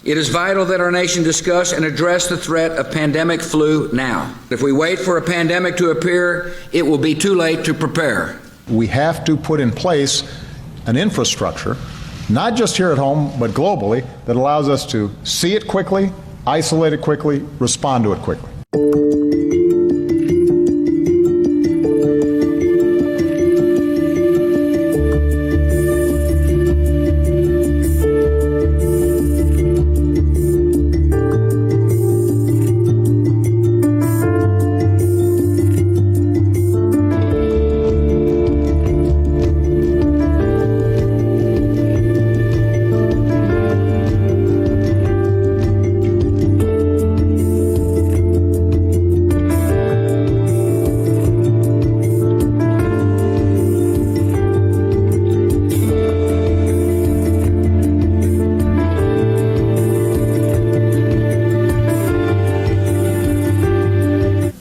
It is vital that our nation discuss and address the threat of pandemic flu now. If we wait for a pandemic to appear, it will be too late to prepare. We have to put in place an infrastructure, not just here at home, but globally, that allows us to see it quickly, isolate it quickly, respond to it quickly.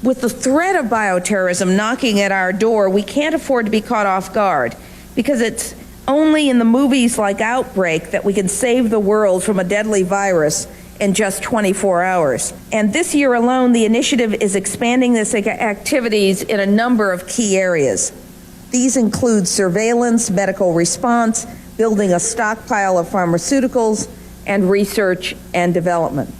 With the threat of bioterrorism knocking at our door, we can't afford to be caught off guard, because it's only in the movies like Outbreak that we can save the world from a deadly virus in just 24 hours. And this year alone, the initiative is expanding its activities in a number of key areas. These include surveillance, medical response, building a stockpile of pharmaceuticals, and research and development.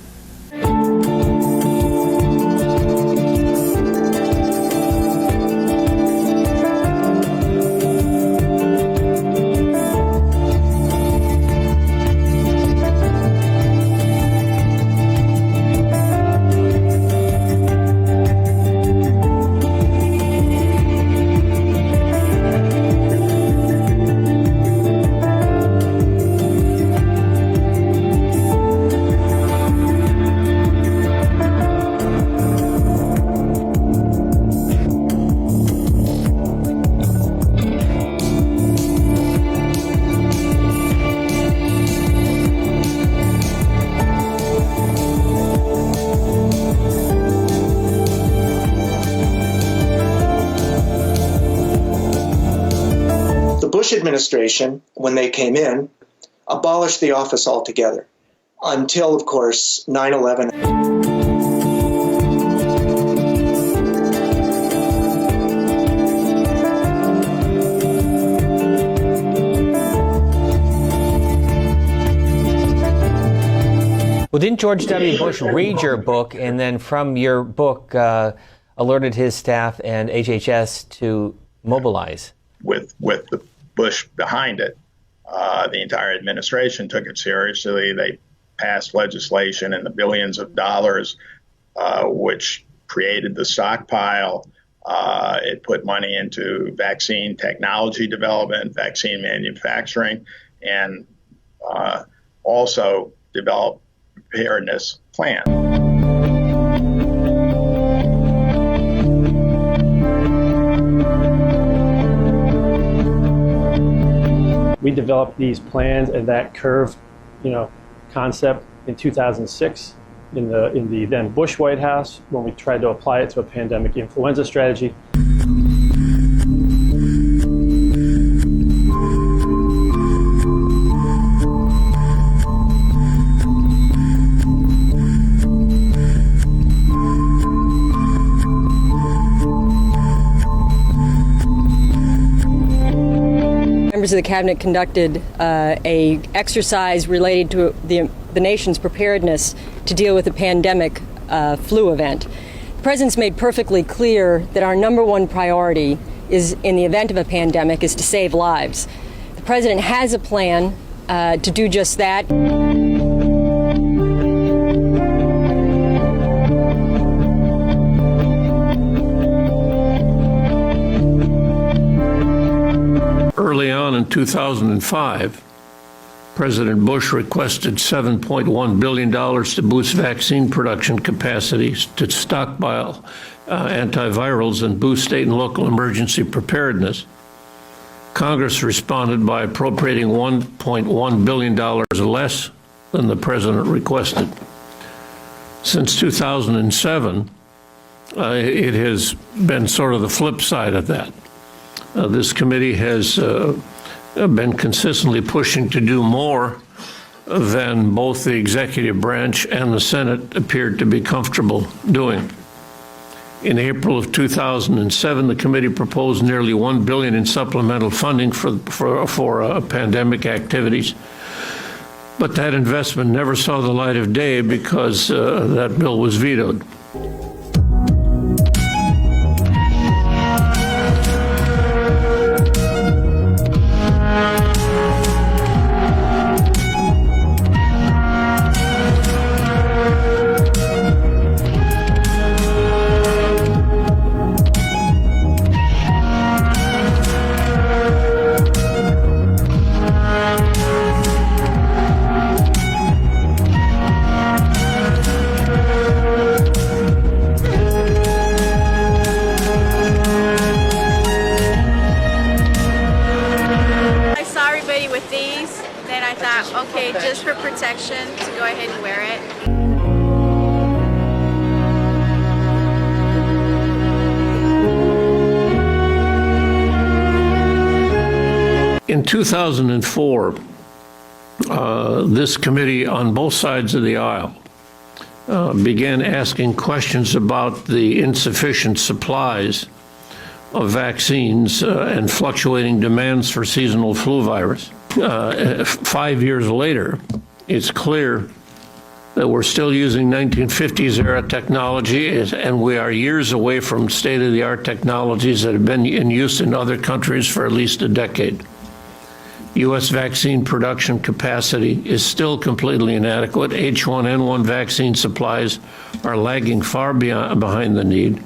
Bush administration, when they came in, abolished the office altogether until, of course, 9/11. Well, didn't George W. Bush read your book and then from your book alerted his staff and HHS to mobilize? With the Bush behind it, the entire administration took it seriously. They passed legislation in the billions of dollars, which created the stockpile. It put money into vaccine technology development, vaccine manufacturing, and also developed a preparedness plan. We developed these plans and that curve, concept in 2006 in the then Bush White House when we tried to apply it to a pandemic influenza strategy. Members of the cabinet conducted a exercise related to the nation's preparedness to deal with the pandemic flu event. The President's made perfectly clear that our number one priority is, in the event of a pandemic, is to save lives. The President has a plan to do just that. Early on in 2005, President Bush requested $7.1 billion to boost vaccine production capacities, to stockpile antivirals, and boost state and local emergency preparedness. Congress responded by appropriating $1.1 billion less than the president requested. Since 2007, it has been sort of the flip side of that. This committee has been consistently pushing to do more than both the executive branch and the Senate appeared to be comfortable doing. In April of 2007, the committee proposed nearly $1 billion in supplemental funding for pandemic activities. But that investment never saw the light of day because that bill was vetoed. Okay, just for protection, to go ahead and wear it. In 2004, this committee on both sides of the aisle began asking questions about the insufficient supplies of vaccines and fluctuating demands for seasonal flu virus. 5 years later, it's clear that we're still using 1950s era technology, and we are years away from state-of-the-art technologies that have been in use in other countries for at least a decade. U.S. vaccine production capacity is still completely inadequate. H1N1 vaccine supplies are lagging far behind the need.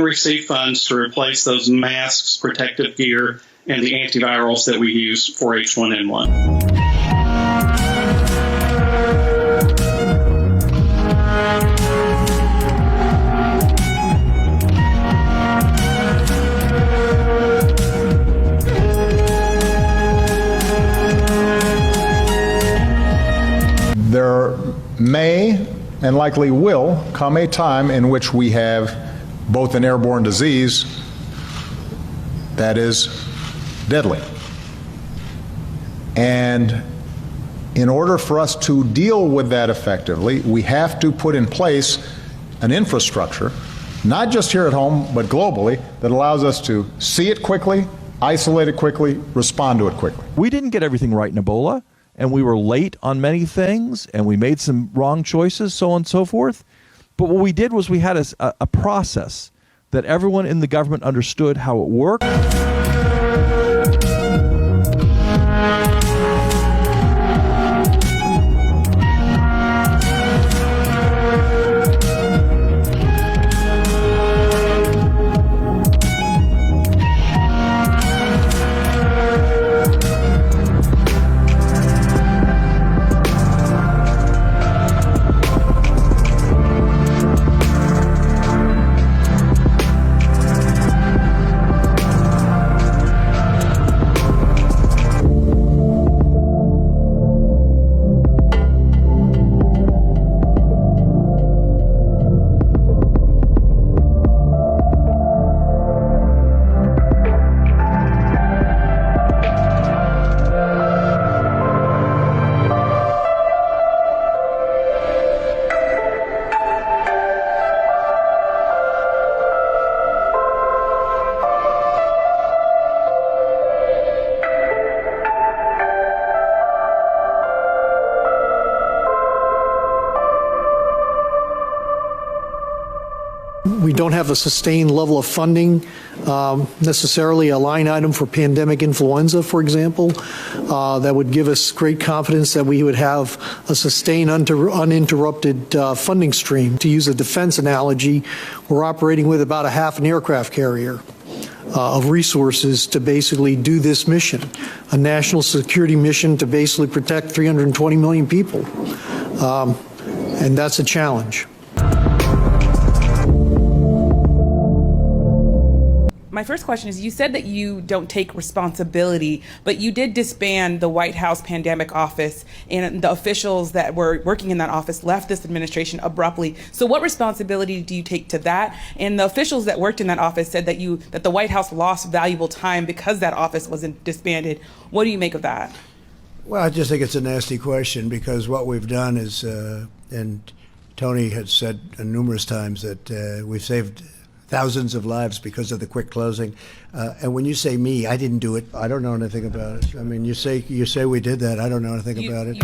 Receive funds to replace those masks, protective gear, and the antivirals that we use for H1N1. There may and likely will come a time in which we have both an airborne disease that is deadly. And in order for us to deal with that effectively, we have to put in place an infrastructure, not just here at home, but globally, that allows us to see it quickly, isolate it quickly, respond to it quickly. We didn't get everything right in Ebola, and we were late on many things, and we made some wrong choices, so on and so forth. But what we did was we had a process that everyone in the government understood how it worked. We don't have a sustained level of funding, necessarily a line item for pandemic influenza, for example, that would give us great confidence that we would have a sustained, uninterrupted funding stream. To use a defense analogy, we're operating with about a half an aircraft carrier of resources to basically do this mission, a national security mission to basically protect 320 million people. And that's a challenge. My first question is, you said that you don't take responsibility, but you did disband the White House Pandemic Office, and the officials that were working in that office left this administration abruptly. So what responsibility do you take to that? And the officials that worked in that office said that the White House lost valuable time because that office wasn't disbanded. What do you make of that? Well, I just think it's a nasty question, because what we've done is, and Tony had said numerous times that we've saved thousands of lives because of the quick closing. And when you say me, I didn't do it. I don't know anything about it. I mean, you say we did that. I don't know anything about it.